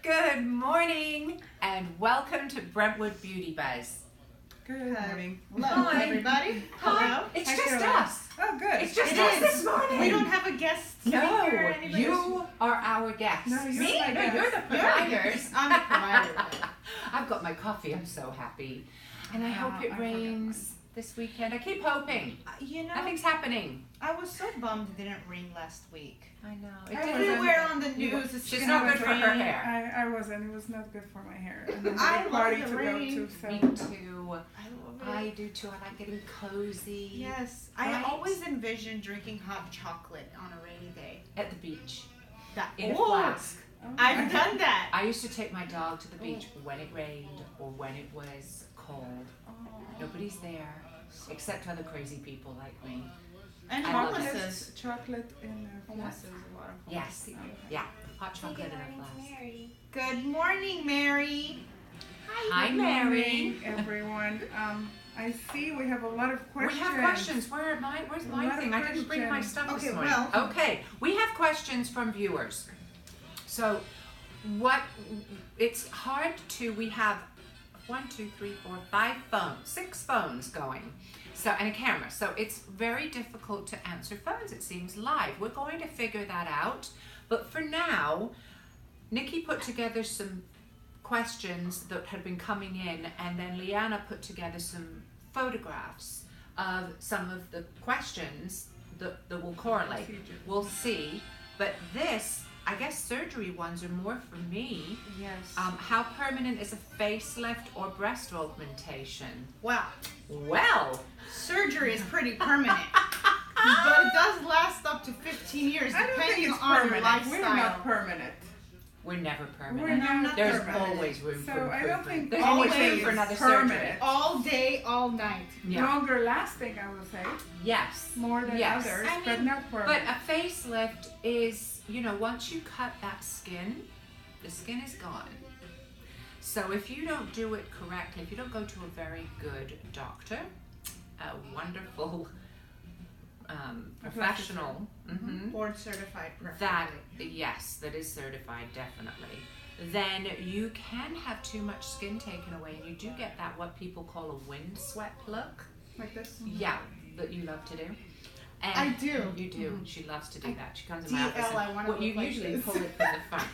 Good morning and welcome to Brentwood Beauty Buzz. Good morning. Hello, Hi. everybody. Hi. Hello. It's Hi, just Caroline. us. Oh, good. It's just It us is. this morning. We don't have a guest speaker or No, anybody. you are our guest. No, you're Me? my No, guest. you're the You're the providers. guest. I'm the provider. I've got my coffee. I'm so happy. And I hope I it forgot rains this weekend. I keep hoping. You know, Nothing's happening. I was so bummed it didn't rain last week. I know. I It wasn't- didn't. Everywhere on the news, it's She's gonna not good for her rain. hair. I wasn't. It was not good for my hair. And then I had a love party the to rain. go to. So. Me too. I love it. I do too. I like getting cozy. Yes, Right? I always envision drinking hot chocolate on a rainy day. At the beach. That In a Oh, flask. Oh, I've done that. I used to take my dog to the beach when it rained or when it was cold. Nobody's there except other crazy people like me. And I love homelesses. Chocolate in a flask. Homelesses, a lot of Yes. homeless people. Yeah. Hot chocolate in a flask. Good morning, Mary. Hi, Good Mary. morning, everyone. I see we have a lot of questions. We have questions. Where's A my lot of thing? I didn't bring my questions. stuff this Okay, morning. well. Okay, we have questions from viewers. So, it's hard we have 6 phones going. So, and a camera. So it's very difficult to answer phones, it seems, live. We're going to figure that out. But for now, Nikki put together some questions that had been coming in, and then Leanna put together some photographs of some of the questions that will correlate. Procedure. We'll see. But this, I guess surgery ones are more for me. Yes. How permanent is a facelift or breast augmentation? Wow. Well, Surgery is pretty permanent. But it does last up to 15 years, I don't think depending it's on your permanent. lifestyle. We're not permanent. we're never permanent. We're not There's permanent. always room So for I improvement. don't think There's always room anything for is another permanent. surgery. All day, all night. Yeah. Longer lasting, I would say. Yes. More than Yes. others, I but mean, not But permanent. a facelift is, once you cut that skin, the skin is gone. So if you don't do it correctly, if you don't go to a very good doctor, a wonderful professional, Board certified that preferably. is certified, definitely, then you can have too much skin taken away, and you do get that what people call a windswept look. Like this? Yeah, that you love to do. And I do. You do. She loves to do that. She comes in my office. DL, I And, wanna well, you look like usually this. pull it from the front.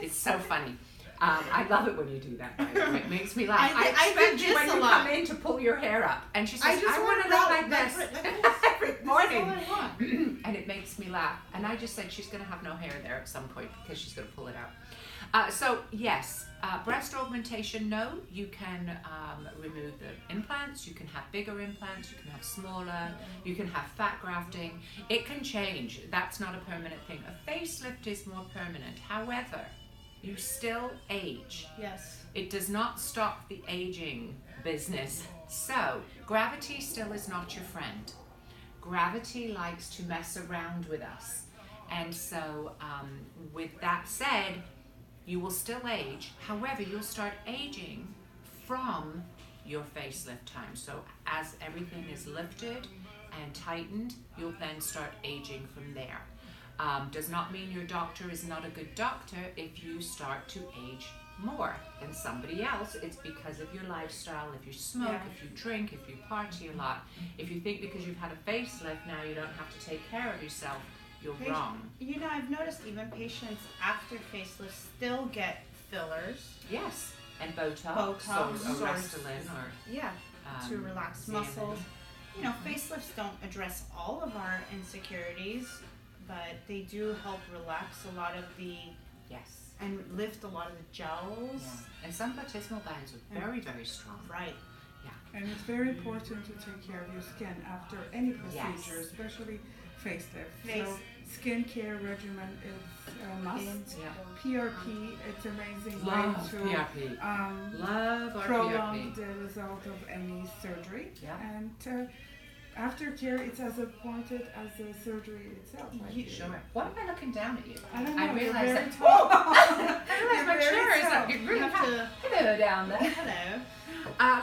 It's so funny. I love it when you do that. By the way. It makes me laugh. I do expect you this when a you lot. come in to pull your hair up, and she says, I just "I want want to look like that's this right, like this. every This is morning," all I want. and it makes me laugh. And I just said she's going to have no hair there at some point because she's going to pull it out. So yes, breast augmentation. No, you can remove the implants. You can have bigger implants. You can have smaller. You can have fat grafting. It can change. That's not a permanent thing. A facelift is more permanent. However, you still age. Yes. It does not stop the aging business. So gravity still is not your friend. Gravity likes to mess around with us. And so with that said, you will still age. However, you'll start aging from your facelift time. So as everything is lifted and tightened, you'll then start aging from there. Does not mean your doctor is not a good doctor if you start to age more than somebody else. It's because of your lifestyle. If you smoke, Yeah. if you drink, if you party a lot, if you think because you've had a facelift now you don't have to take care of yourself, you're wrong. You know, I've noticed even patients after facelifts still get fillers. Yes, and Botox, Botox, or or- Restylane, or Yeah. To relax Xeomin. muscles. You know, facelifts don't address all of our insecurities, but they do help relax a lot of the Yes. and lift a lot of the gels. Yeah. And some platysmal bands are very, very strong. Right. And it's very important to take care of your skin after any procedure, Yes. especially facelift. Face- So skincare regimen is a must. Yeah. PRP, it's amazing Love way to PRP. Love our prolong PRP. the result of any surgery. Yeah. And aftercare, it's as important as the surgery itself. I You- feel. Sure. Why am I looking down at you? I don't know. I you're realize very that. tall. I realize You're my very chair is tall. up. You really You have have to- Hello down there. Hello.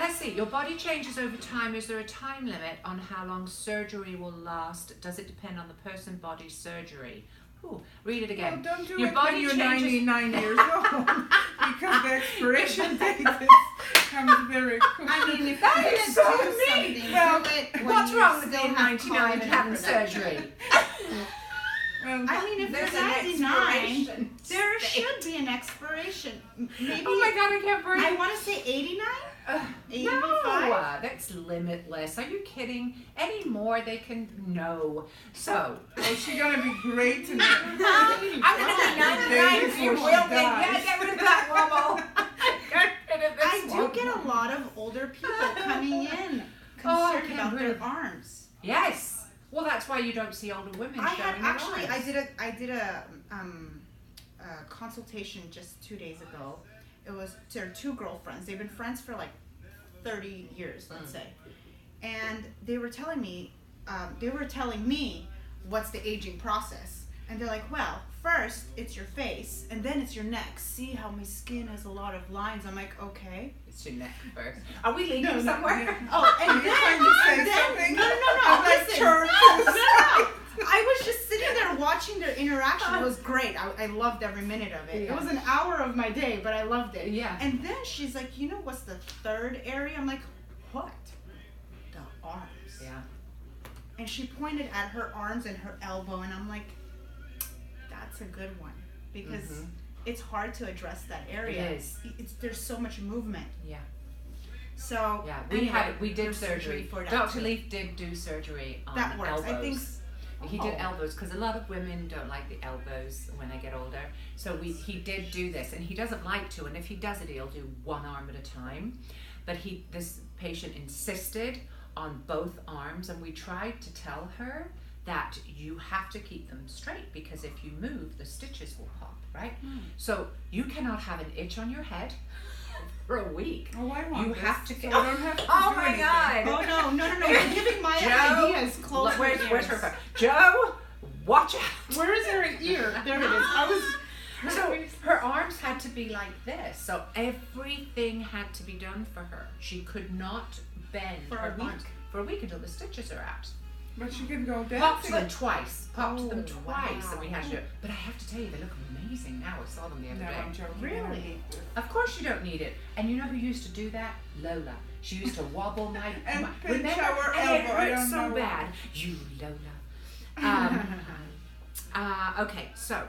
Let's see. Your body changes over time. Is there a time limit on how long surgery will last? Does it depend on the person, body, surgery? Ooh, read it Well, again. don't do Your it body when you're changes- 99 years old because the expiration date comes very quick. I mean, if That you're is gonna so do mean. something, Well, do it when What's you wrong with still being have 99 and collagen having production. surgery? Well, I mean, if There's you're an 99, expiration there date. should be an expiration. Maybe Oh my God, I can't breathe. I want to say 89. No, 85? that's limitless. Are you kidding? Any more they can no. So oh, she's gonna be great tonight. I'm gonna be 99 if you Before will. she Yeah, dies. get rid of that wobble. Get rid of this I do one. get a lot of older people coming in Oh, I concerned can't about their breathe. arms. Yes. Well, that's why you don't see older women. I had showing their actually, arms. I did a consultation just 2 days ago. It was to two girlfriends. They've been friends for like 30 years, let's say. And they were telling me what's the aging process. And they're like, well, first it's your face, and then it's your neck. See how my skin has a lot of lines. I'm like, okay. It's your neck first. Are we leaving No, somewhere? Oh, and You're trying to say and then, something? no, I'm like, listen. turn to No, the no. I was just sitting there watching their interaction. It was great. I loved every minute of it. Yeah. It was an hour of my day, but I loved it. Yeah. And then she's like, you know what's the third area? I'm like, what? The arms. Yeah. And she pointed at her arms and her elbow, and I'm like, that's a good one. Because Mhm. it's hard to address that area. It is. There's so much movement. Yeah. So Yeah. anyway, We did there's surgery. for that Dr. too. Leaf did do surgery on That works. elbows. I think. He did Oh. elbows because a lot of women don't like the elbows when they get older. So he did do this, and he doesn't like to. And if he does it, he'll do one arm at a time. But this patient insisted on both arms, and we tried to tell her that you have to keep them straight because if you move, the stitches will pop, right? So you cannot have an itch on your head for a week. Oh, I want You this, have to so get. I don't have to Oh do my anything. God! Oh no! You're giving my Joe, ideas close. Look, where's ears. her phone? Joe, watch out. Where is her ear? There it is. I was. So her arms had to be like this. So everything had to be done for her. She could not bend For a her week? arms for a week until the stitches are out. But she can go Popped dancing. them twice. Popped them Oh, twice, wow. and we had to do it. But I have to tell you, they look amazing now. I saw them the other No, day. I'm joking. Really? I don't need this. Of course you don't need it. And you know who used to do that? Lola. She used to wobble my And pinch remember? our And it elbow. I hurt don't so know bad. why. You Lola. Okay, so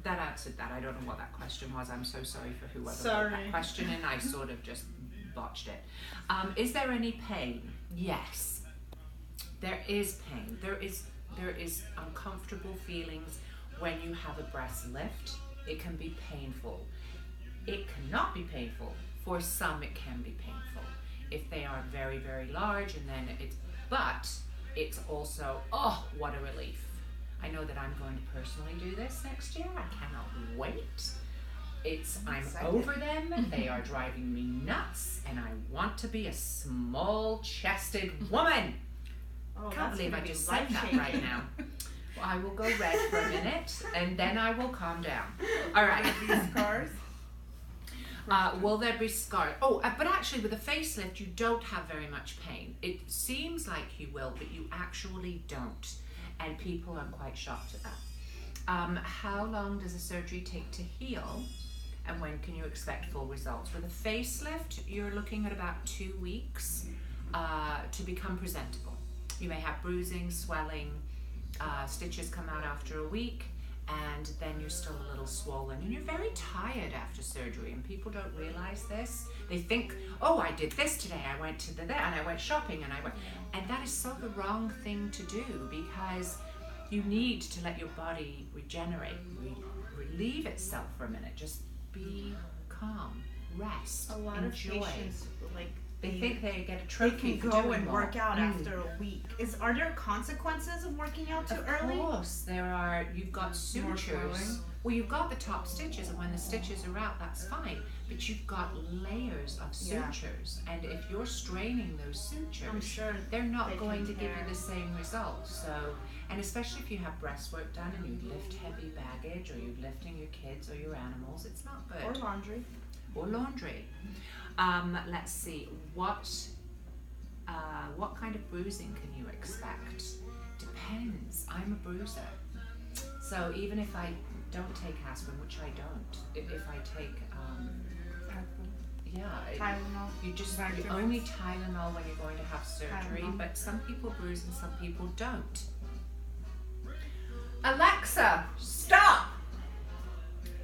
that answered that. I don't know what that question was. I'm so sorry for whoever wrote Sorry. that question, and I sort of just botched it. Is there any pain? Yes. There is pain. There is uncomfortable feelings when you have a breast lift. It can be painful. It cannot be painful. For some, it can be painful if they are very, very large, and then but it's also, oh, what a relief. I know that I'm going to personally do this next year. I cannot wait. I'm excited. over them. They are driving me nuts, and I want to be a small-chested woman. Oh, Can't that's believe gonna I be just said that life-changing. right now. Well, I will go red for a minute, and then I will calm down. All right. These scars. Will there be scars? Oh, but actually with a facelift, you don't have very much pain. It seems like you will, but you actually don't. And people are quite shocked at that. How long does a surgery take to heal? And when can you expect full results? With a facelift, you're looking at about 2 weeks to become presentable. You may have bruising, swelling, stitches come out after a week, and then you're still a little swollen, and you're very tired after surgery, and people don't realize this. They think, oh, I did this today, I went to and I went shopping, and that is so the wrong thing to do, because you need to let your body regenerate, relieve itself for a minute. Just be calm, rest, A lot enjoy. of patients like They think they get a they trophy can for go doing and more. work out after a week. Are there consequences of working out too early? Of course, there are. You've got More sutures. swelling. Well, you've got the top stitches, and when the stitches are out, that's fine. But you've got layers of Yeah. sutures, and if you're straining those sutures, I'm sure they're not they going can to give you tear. the same results. So, and especially if you have breast work done and you lift heavy baggage, or you're lifting your kids or your animals, it's not good. or laundry. Or laundry. Let's see, what kind of bruising can you expect? Depends. I'm a bruiser. So even if I don't take aspirin, which I don't, if I take, Tylenol. you Vitamins. only Tylenol when you're going to have surgery, Tylenol. but some people bruise and some people don't. Alexa, stop!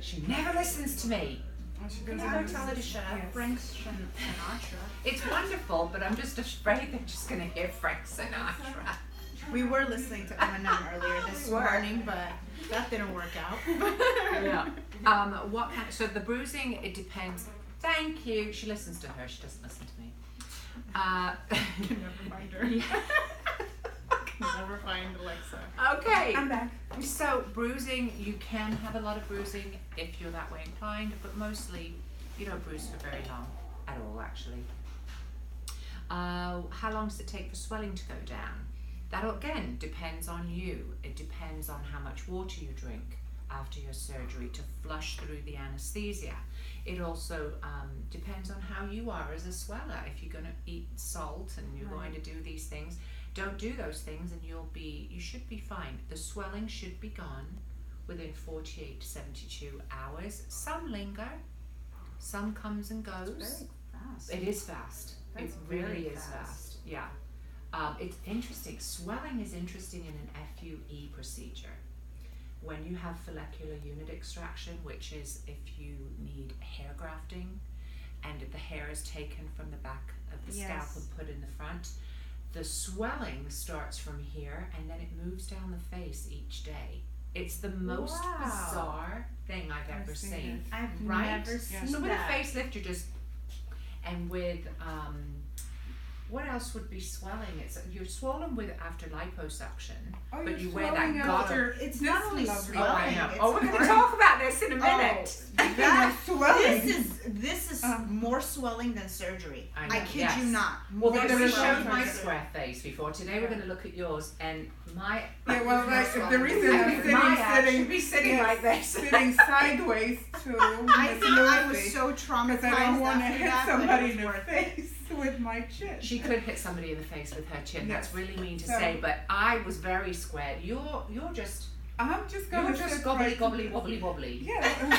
She never listens to me. Oh, she Can doesn't you go listen. tell her to shut up? Yes. Frank Sinatra. It's wonderful, but I'm just afraid they're just going to hear Frank Sinatra. We were listening to Eminem earlier this We were. morning, but that didn't work out. Yeah. So the bruising, it depends. Thank you. She listens to her. She doesn't listen to me. Can never find her. Yeah. Can never find Alexa. Okay. I'm back. So bruising, you can have a lot of bruising if you're that way inclined, but mostly you don't bruise for very long at all, actually. How long does it take for swelling to go down? That again depends on you. It depends on how much water you drink after your surgery to flush through the anesthesia. It also depends on how you are as a sweller. If you're going to eat salt and you're going to do these things, don't do those things and you should be fine. The swelling should be gone within 48 to 72 hours. Some linger, some comes and goes. Very fast. It is fast. That's it really really is fast. fast. Yeah. It's interesting. Swelling is interesting in an FUE procedure. When you have follicular unit extraction, which is if you need hair grafting and the hair is taken from the back of the scalp Yes. and put in the front, the swelling starts from here and then it moves down the face each day. It's the most Wow. bizarre thing I've ever seen seen. I've Right? never seen So with that. a facelift, you're just, and with what else would be swelling? You're swollen with after liposuction, Oh, but you're you wear that swelling gauze. after. It's This not only lovely- Oh, I swelling. know. It's Oh, we're going to hard. talk about this in a minute. That, swelling. this is more swelling than surgery. I know, I kid yes. you not. Well, More we There is showed swelling my than square face before. Today we're going to look at yours, and my. Yeah, well, like, the reason I I'm think sitting, my ass sitting, should be sitting yes, like this. sitting sideways to I Miss think I was Lucy, so traumatized because I don't want to after hit that, but somebody it in was the worth it. face with my chin. She could hit somebody in the face with her chin. That's Yes. really mean to So- say, but I was very square. You're just I'm just gonna you're just sit gobbly right- gobbly wobbly wobbly. Yeah.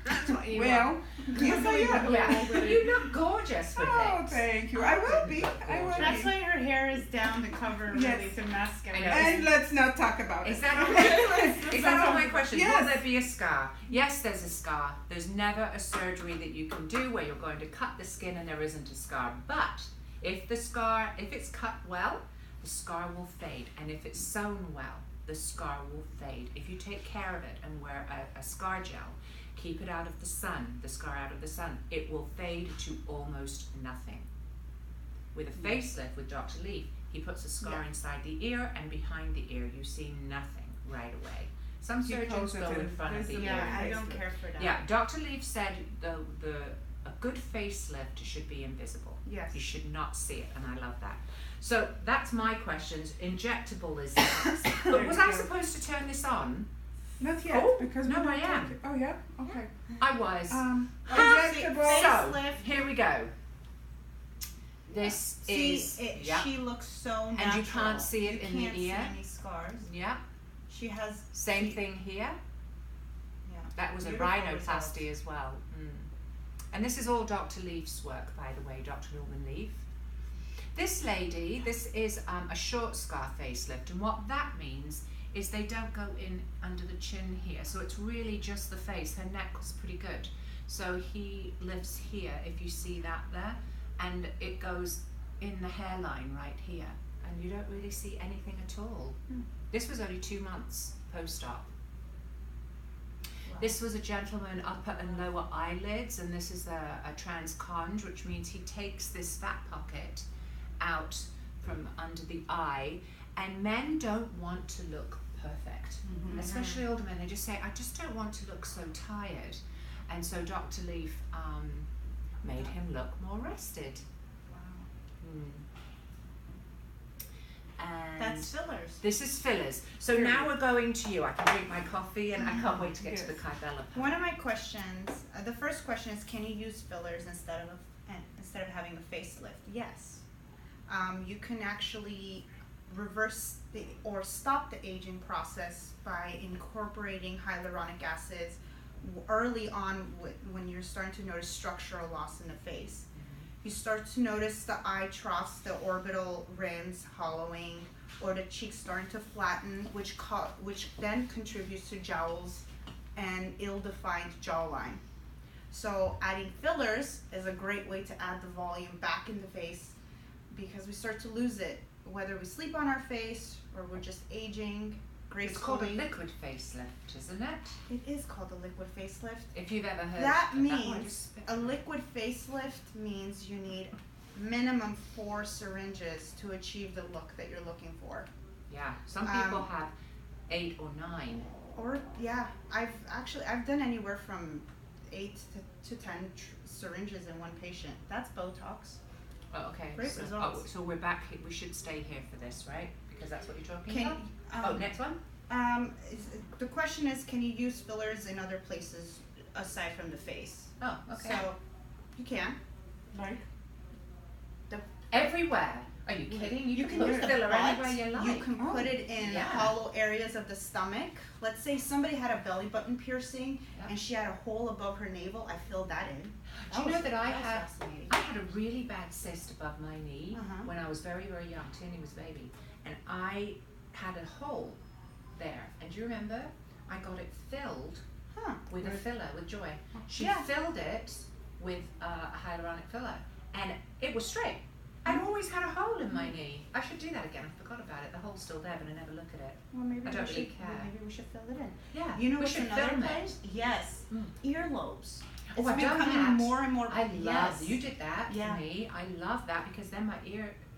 That's what you are. Well, yes, I am. Yeah, you look gorgeous with Oh, it. thank you. I will be. I will That's be. why her hair is down to cover Yes. really to mask I know. everything. And let's not talk about Is it. that all my, is that all my questions? Yes. Will there be a scar? Yes, there's a scar. There's never a surgery that you can do where you're going to cut the skin and there isn't a scar. But if it's cut well, the scar will fade. And if it's sewn well, the scar will fade. If you take care of it and wear a scar gel, keep it out of the sun, the scar out of the sun, it will fade to almost nothing. With a facelift with Dr. Leaf, he puts a scar inside the ear, and behind the ear you see nothing right away. Some He surgeons calls it go a in front of the visible ear. Yeah, I facelift. don't care for that. Yeah, Dr. Leaf said a good facelift should be invisible. Yes. You should not see it, and I love that. So that's my questions. Injectable is that. But was I supposed to turn this on? Not yet, Oh, because no, we're I not am. talking- Oh yeah. Okay. I was. Injectable. So, Facelift. here we go. This See, is, she looks so natural. And you can't see it You in the can't see ear? any scars. yeah, She has same she- thing here. Yeah. That was a Beautiful rhinoplasty results. as well. And this is all Dr. Leaf's work, by the way, Dr. Norman Leaf. This lady, this is a short scar facelift, and what that means is they don't go in under the chin here, so it's really just the face. Her neck was pretty good, so he lifts here, if you see that there, and it goes in the hairline right here, and you don't really see anything at all. This was only 2 months post-op. This was a gentleman upper and lower eyelids, and this is a transconj, which means he takes this fat pocket out from under the eye, and men don't want to look perfect, especially older men. They just say, I just don't want to look so tired. And so Dr. Leaf made him look more rested. Wow. And That's fillers. this is fillers. So now we're going to you. I can drink my coffee, and I can't wait to get to the Yes. Kybella. One of my questions, the first question is, can you use fillers instead of having a facelift? Yes. You can actually reverse or stop the aging process by incorporating hyaluronic acids early on when you're starting to notice structural loss in the face. You start to notice the eye troughs, the orbital rims hollowing, or the cheeks starting to flatten, which then contributes to jowls and ill-defined jawline. So adding fillers is a great way to add the volume back in the face, because we start to lose it, whether we sleep on our face or we're just aging gracefully. It's called a liquid facelift, isn't it? It is called a liquid facelift. If you've ever heard That of means a liquid facelift means you need minimum 4 syringes to achieve the look that you're looking for. Yeah, some people have 8 or 9. Or yeah, I've done anywhere from 8 to 10 syringes in one patient. That's Botox. Oh, okay. Great results. So we're back. We should stay here for this, right? Because that's what you're talking Can, about. Next one. The question is, can you use fillers in other places aside from the face? Oh, okay. So you can. Like? Everywhere. Are you kidding? You can use put the filler butt. anywhere you like. You can put it in Yeah. hollow areas of the stomach. Let's say somebody had a belly button piercing and she had a hole above her navel. I filled that in. Do you know that I had fascinating. a really bad cyst above my knee when I was very, very young. Tierney was a baby. And I had a hole there. And do you remember? I got it filled with a filler, with Joy. She filled it with a hyaluronic filler. And it was straight. I'd always had a hole in my knee. I should do that again. I forgot about it. The hole's still there, but I never look at it. Well, maybe I don't we really should, care. well, maybe we should fill it in. Yeah. You know we what's should another film place? it. Yes. Earlobes. Oh, It's I've done becoming that. more and more. I love. Yes. You did that Yeah. for me. I love that because then my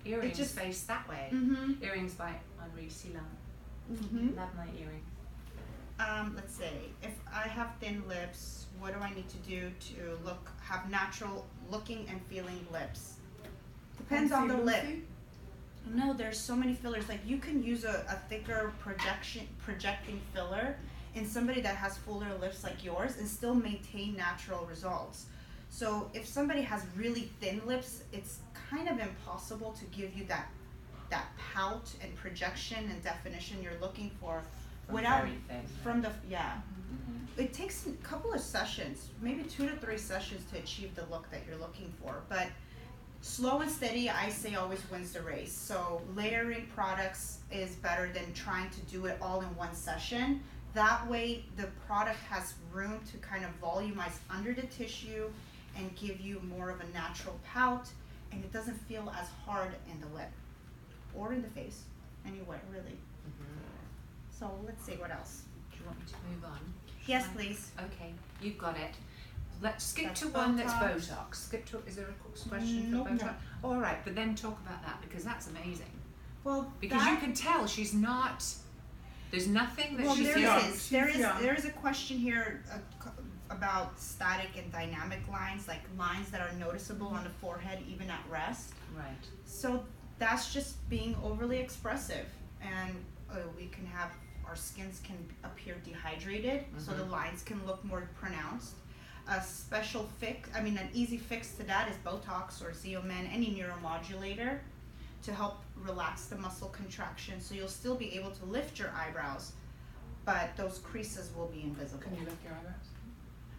earrings just- face that way. Mm-hmm. Earrings by Henri Silin. Mm-hmm. Love my earring. Let's see. If I have thin lips, what do I need to do to have natural looking and feeling lips? Depends on the lip. No, there's so many fillers. Like you can use a thicker projecting filler in somebody that has fuller lips like yours and still maintain natural results. So if somebody has really thin lips, it's kind of impossible to give you that pout and projection and definition you're looking for without very thin, from the It takes a couple of sessions, maybe 2 to 3 sessions to achieve the look that you're looking for, but slow and steady, I say, always wins the race. So layering products is better than trying to do it all in one session. That way the product has room to kind of volumize under the tissue and give you more of a natural pout, and it doesn't feel as hard in the lip or in the face, anywhere really. So let's see what else. Do you want me to move on? Yes, please. Okay, you've got it. Let's skip That's to one that's Botox. Botox. Skip to. Is there a question Nope, for Botox? no. All right, but then talk about that because that's amazing. Well, Because you can tell she's not. There's nothing that well, she's there young. is. She's There is. young. There is a question here about static and dynamic lines, like lines that are noticeable on the forehead even at rest. Right. So that's just being overly expressive, and we can have our skins can appear dehydrated, so the lines can look more pronounced. A special fix, an easy fix to that is Botox or Xeomin, any neuromodulator, to help relax the muscle contraction. So you'll still be able to lift your eyebrows, but those creases will be invisible. Can you lift your eyebrows?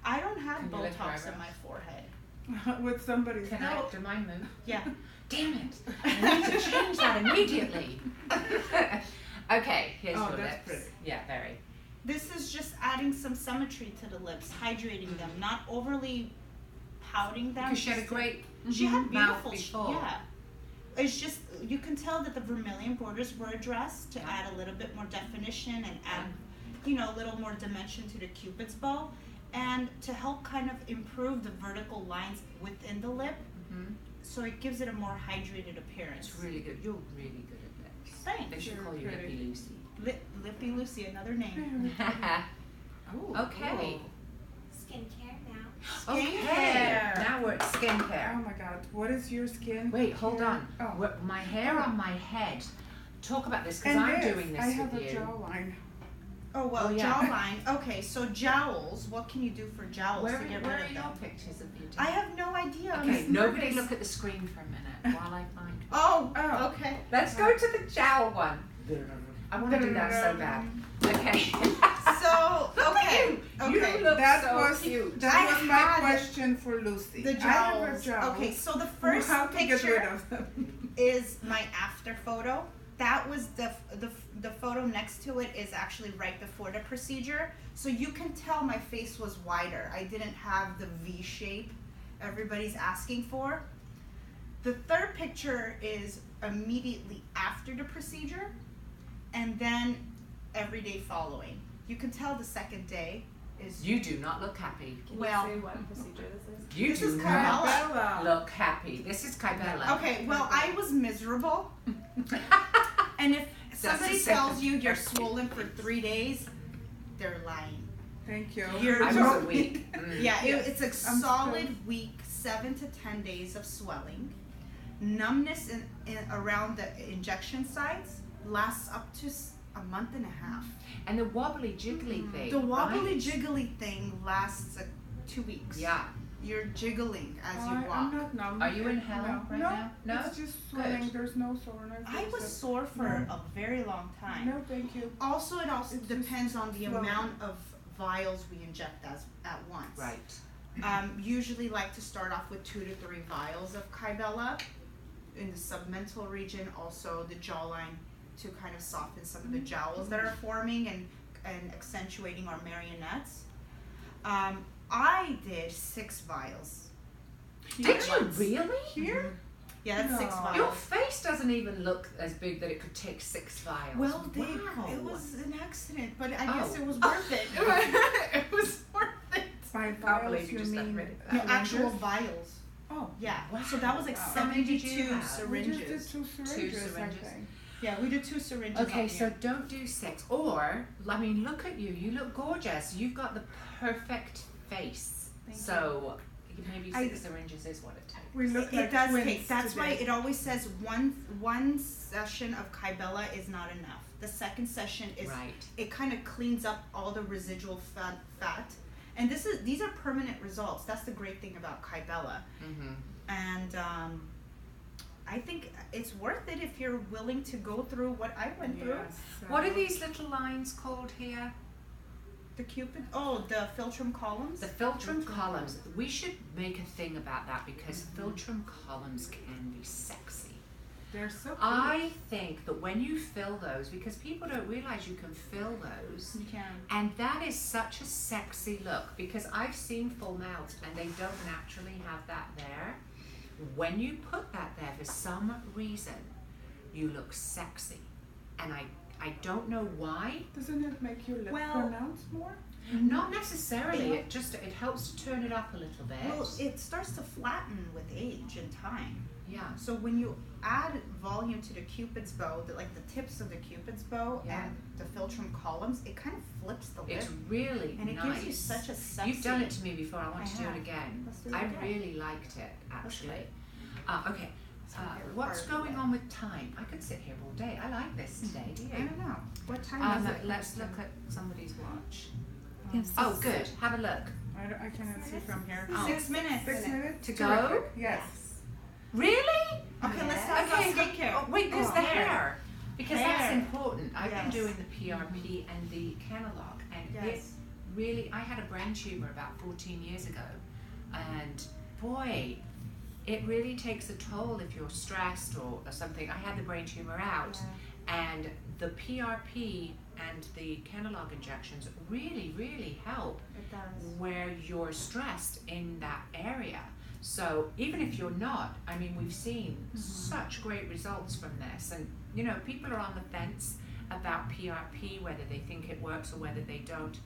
I don't have Can you lift your Botox in eyebrows? my forehead. With somebody's Can help. do mine move? Yeah. Damn it! I need to change that immediately. Okay, here's Oh, your that's lips. pretty. Yeah, very. This is just adding some symmetry to the lips, hydrating them, not overly pouting them. Because she had a just- great She had mouth beautiful, before. yeah. It's just, you can tell that the vermilion borders were addressed to Yeah. add a little bit more definition and add, a little more dimension to the cupid's bow, and to help kind of improve the vertical lines within the lip, so it gives it a more hydrated appearance. It's really good. You're really good at lips. They Thanks. should You're call you pretty. Lippy Lucy. Lippy Lucy, another name. Ooh, Okay. Skincare now. Okay. Skincare. Now we're at Oh skincare. my God, what is your skin? Wait, hold care? on. Oh. My hair on my head. Talk about this because And I'm this, doing this I have with a you. jawline. Oh well, Oh, yeah. jawline. Okay, so jowls. What can you do for jowls Where, to get where rid are of your them? pictures of you? I have no idea. I'm Okay, just nobody nervous. look at the screen for a minute while I find. Oh, Oh. okay. Let's go to the jowl one. I want to do that so bad. Okay. So okay, You okay. look That so was cute. that I was my had question for Lucy. The I have a jowls. jowl. Okay, so the first How to get rid picture of them? is my after photo. That was the photo next to it is actually right before the procedure. So you can tell my face was wider. I didn't have the V shape everybody's asking for. The third picture is immediately after the procedure and then every day following. You can tell the second day is You do not look happy. Can Well- you say what procedure this is? You This do is not Kybella. look happy. This is Kybella. okay, well I was miserable. And if somebody the second tells you you're picture. swollen for 3 days, they're lying. Thank you. You're I was a joking. week. Mm. Yeah, it's a I'm solid week, 7 to 10 days of swelling. Numbness in around the injection sites lasts up to a month and a half. And the wobbly jiggly thing. The wobbly right? jiggly thing lasts 2 weeks. Yeah. You're jiggling as you I'm walk. not numb. Are you in hell no. right no, now? No? It's just swelling. There's no soreness. I was It's sore for a very long a- time. No, thank you. Also, it also It's just depends on the flowing. amount of vials we inject at once. Right. Usually like to start off with 2 to 3 vials of Kybella in the submental region, also the jawline to kind of soften some of the jowls that are forming and accentuating our marionettes. I did 6 vials. Did at you once. really? Here? Yeah, that's 6 No. vials. Your face doesn't even look as big that it could take 6 vials. Well, wow. it was an accident, but I guess Oh. it was worth it. It was worth it. By Can't vials, believe you you just got mean rid of that. No, syringes? actual vials. Oh. Yeah. Wow. So that was like Wow. How many did you 72 have? We just syringes. did 2 syringes, I syringes. think. Yeah, we did 2 syringes. Okay, on so here. don't do 6. Or, I mean, look at you. You look gorgeous. You've got the perfect face. Thank so maybe I- 6 syringes is what it takes. We look it like does twins take. That's why today. it always says one session of Kybella is not enough. The second session is Right. it kind of cleans up all the residual fat. And these are permanent results. That's the great thing about Kybella. Mm-hmm. And I think it's worth it if you're willing to go through what I went through. Yes, What are these little lines called here? The Cupid. Oh, the philtrum columns. The philtrum columns. We should make a thing about that because philtrum columns can be sexy. They're so cute. I think that when you fill those, because people don't realize you can fill those, You can. and that is such a sexy look because I've seen full mouths and they don't naturally have that there. When you put that there for some reason, you look sexy. And I don't know why. Doesn't it make your lip Well- pronounced more? Not necessarily. It helps to turn it up a little bit. Well, it starts to flatten with age and time. Yeah. So when you add volume to the Cupid's bow, like the tips of the Cupid's bow Yeah. and the philtrum columns, it kind of flips the lip. It's really And it nice. gives you such a sexy. You've done it to me before. I want I to do have. it again. Let's do it I again. really liked it, actually. great. Okay. It's my favorite What's part of going it. on with time? I could sit here all day. I like this today. Do I you? don't know. What time is it? Let's look at somebody's watch. Yes. Oh, good. Have a look. I cannot see from here. Oh. 6 minutes. 6 minutes? To go? Terrific. Yes. Really? Okay, let's Yeah. talk Okay. about skincare. Oh, wait, there's Oh, the hair. Because that's Hair. important. I've been Yes. doing the PRP and the Canalog, and it Yes. really, I had a brain tumor about 14 years ago, and boy, it really takes a toll if you're stressed or something. I had the brain tumor out, and the PRP and the Canalog injections really help It does. where you're stressed in that area. So even if you're not, I mean, we've seen such great results from this, and you know, people are on the fence about PRP, whether they think it works or whether they don't.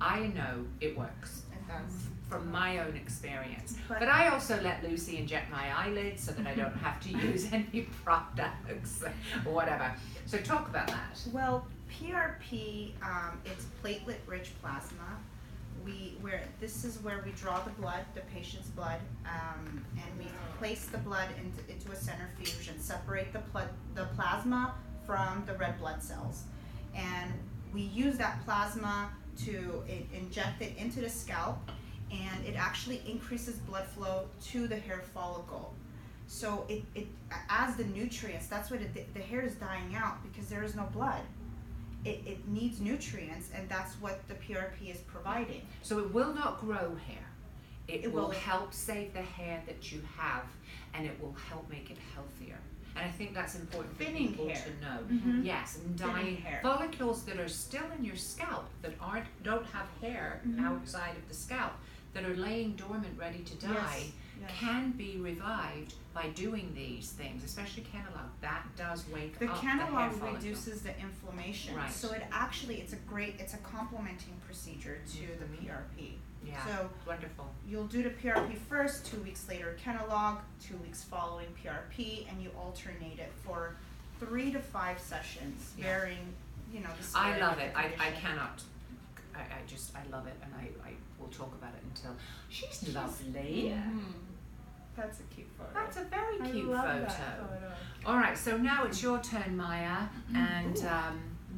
I know it works It does. from my own experience. But- But I also let Lucy inject my eyelids so that I don't have to use any products or whatever. So talk about that. Well, PRP, it's platelet-rich plasma. This is where we draw the blood, the patient's blood, and we place the blood into a centrifuge and separate the plasma from the red blood cells. And we use that plasma to inject it into the scalp, and it actually increases blood flow to the hair follicle. So it adds the nutrients. That's what the hair is dying out because there is no blood. It needs nutrients, and that's what the PRP is providing. So it will not grow hair. It will will. help save the hair that you have, and it will help make it healthier. And I think that's important for Thinning people hair. to know. Mhm. Yes, and Thinning dying hair. follicles that are still in your scalp that don't have hair Mhm. outside of the scalp, that are laying dormant ready to die, Yes. can be revived by doing these things, especially Canalog. That does wake The up the hair Canalog follicle. reduces the inflammation, Right. so it's a complementing procedure to the Mhm. PRP. Yeah, So wonderful. you'll do the PRP first, 2 weeks later Canalog, 2 weeks following PRP, and you alternate it for 3 to 5 sessions, Yeah. varying, the I severity love of the it. I condition. cannot. I love it, and I will talk about it until she's lovely. Mhm. That's a cute photo. That's a very I cute love photo. that photo. All right, so now it's your turn, Maya, and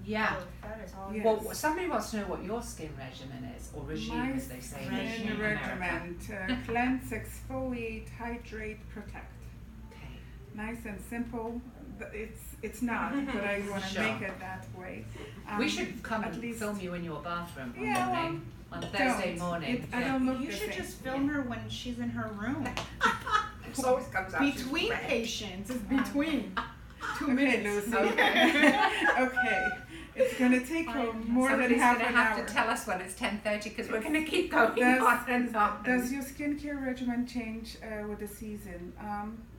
yeah. Oh, that is all. Yes. Well, somebody wants to know what your skin regimen is, or regime, My as they say in skin America. regimen, cleanse, exfoliate, hydrate, protect. Okay. Nice and simple. But it's not, but I want to Sure. make it that way. We should come at and least- film you in your bathroom one Yeah, morning, on Thursday don't. morning. I don't look You the should same. just film her when she's in her room. It always comes out. Between patients, it's between. 2 Okay, minutes. Lucy. Okay. Okay. It's gonna take more than Somebody's half going an to have hour. to tell us when it's 10:30 because we're going to keep going Does- on and on. Does your skincare regimen change with the season?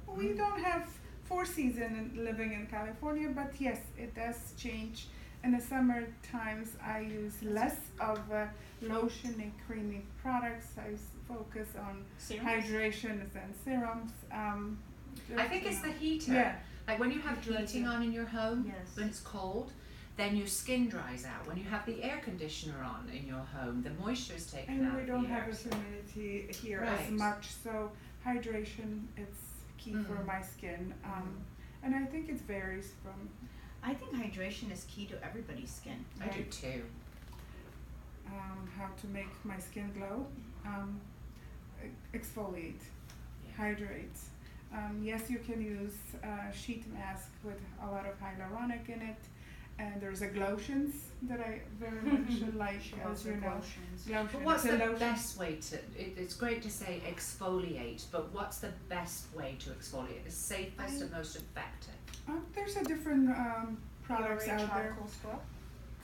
We don't have 4 seasons living in California, but yes, it does change. In the summer times, I use less of lotion and creamy products. I focus on hydrations and serums. I think it's the heater. Yeah. Like when you have The heating heater. on in your home, Yes. when it's cold, then your skin dries out. When you have the air conditioner on in your home, the moisture is taken And out we of don't the air. have a humidity here Right. as much, so hydration it's key for Mm. my skin. And I think it varies from I think hydration is key to everybody's skin. I do too. how to make my skin glow. Exfoliate, Yeah. hydrate. Yes, you can use a sheet mask with a lot of hyaluronic in it, and there's a glotions that I very much like, as you know. Glotion. But what's It's a the lotion. best way to, it's great to say exfoliate, but what's the best way to exfoliate? The safest and most effective? There's a different products out there. Charcoal scrub.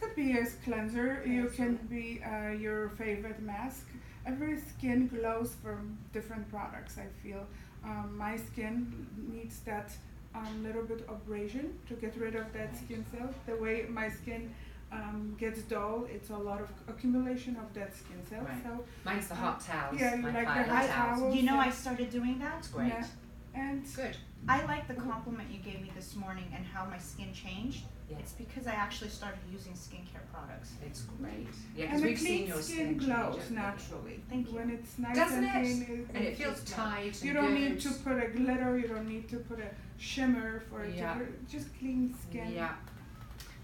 Could be as cleanser. You can be your favorite mask. Every skin glows from different products. I feel my skin needs that little bit of abrasion to get rid of that skin cell. The way my skin gets dull, it's a lot of accumulation of dead skin cells. Right. So Mine's the hot towels. yeah, you my like the pilot hot towels. towels. You know, I started doing that. It's great. Yeah. and Good. I like the compliment you gave me this morning and how my skin changed. Yeah. It's because I actually started using skincare products. It's great. Yeah, because and a we've seen clean your skin change glows change. naturally. Thank you. When it's nice Doesn't and it? clean, And it feels just tight you and don't good. need to put a glitter. You don't need to put a shimmer for it. Yeah. Just clean skin. Yeah.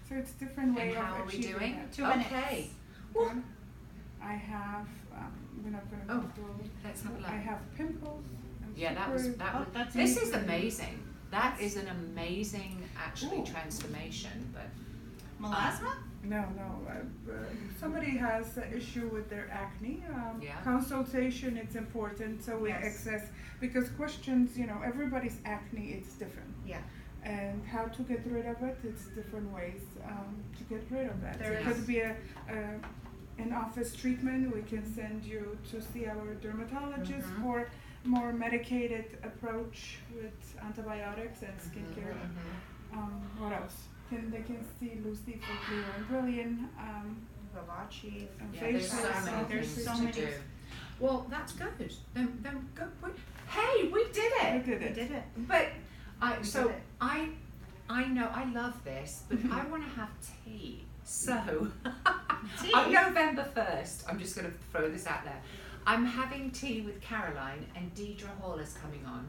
So it's different way And how of are we achieving doing? that. 2 minutes. Okay. Good. I have. We're not gonna go Oh, through. Let's have a look. I have pimples. I'm Yeah, that was super- that. Oh, Was, that's this it. is amazing. That is an amazing, actually, Ooh. transformation. But Melasma? No. Somebody has an issue with their acne. Yeah. Consultation, it's important. So we Yes. access because questions. Everybody's acne it's different. Yeah. And how to get rid of it, it's different ways to get rid of that. There It is. could be an office treatment. We can send you to see our dermatologist Mhm. or more medicated approach with antibiotics and skincare. What else? They can see Lucy for Clear and Brilliant. Vivace. And yeah, there's so facials. many There's things so to many. do. Well, that's good. Then go. Hey, we did I it. did We it. did it. But We so did it. I know I love this, but I want to have tea. So Tea? on November 1st, I'm just going to throw this out there. I'm having tea with Caroline, and Deidre Hall is coming on,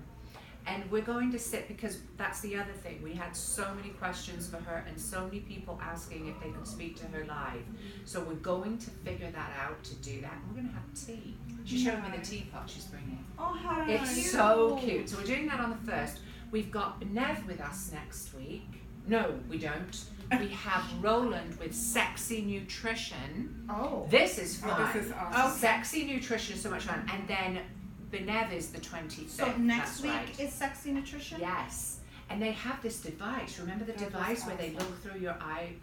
And we're going to sit, because that's the other thing. We had so many questions for her and so many people asking if they could speak to her live. So we're going to figure that out to do that. And we're going to have tea. She showed me the teapot she's bringing. Oh, how It's cute. so cute. So we're doing that on the 1st. We've got Nev with us next week. No, we don't. We have Roland with Sexy Nutrition. Oh. This is fun. Oh, this is awesome. Sexy Nutrition is so much fun. And then Benev is the 25th. So next That's week right. is Sexy Nutrition? Yes. And they have this device. Remember the That was device where they awesome. look through your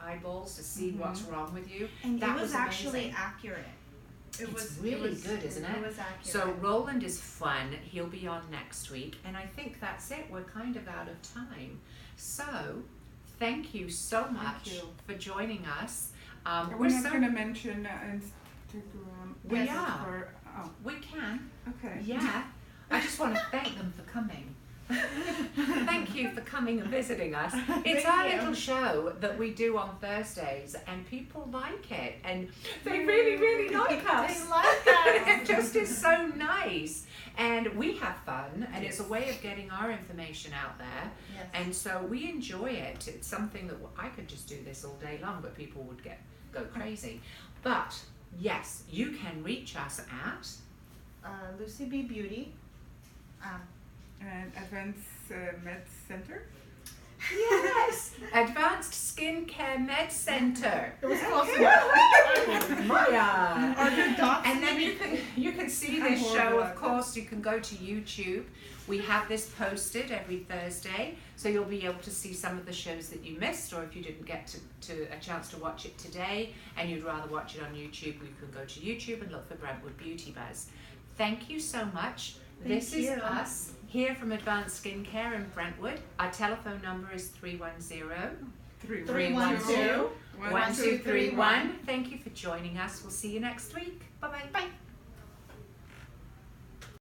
eyeballs to see what's wrong with you? And That it was actually amazing. accurate. It's really good, isn't it? It was accurate. So Roland is fun. He'll be on next week. And I think that's it. We're kind of out of time. So thank you so much you. for joining us. We're We're not so going to mention Instagram. We Yes, are. for- oh, we can. okay. Yeah. I just want to thank them for coming. Thank you for coming and visiting us. It's Thank our you. little show that we do on Thursdays, and people like it, and they really, really like us. They like us. It just is so nice, and we have fun, and it's a way of getting our information out there, Yes. and so we enjoy it. It's something that I could just do this all day long, but people would go crazy. But yes, you can reach us at Lucy B. Beauty. And Advanced Med Center. Yes, Advanced Skincare Med Center. It was close enough. Maya. Are there dots? And then you can see I'm this show. horrible Of at course, you can go to YouTube. We have this posted every Thursday, so you'll be able to see some of the shows that you missed, or if you didn't get to a chance to watch it today, and you'd rather watch it on YouTube, you can go to YouTube and look for Brentwood Beauty Buzz. Thank you so much. This is you. us here from Advanced Skincare in Brentwood. Our telephone number is 310 312 1231. Thank you for joining us. We'll see you next week. Bye-bye. Bye.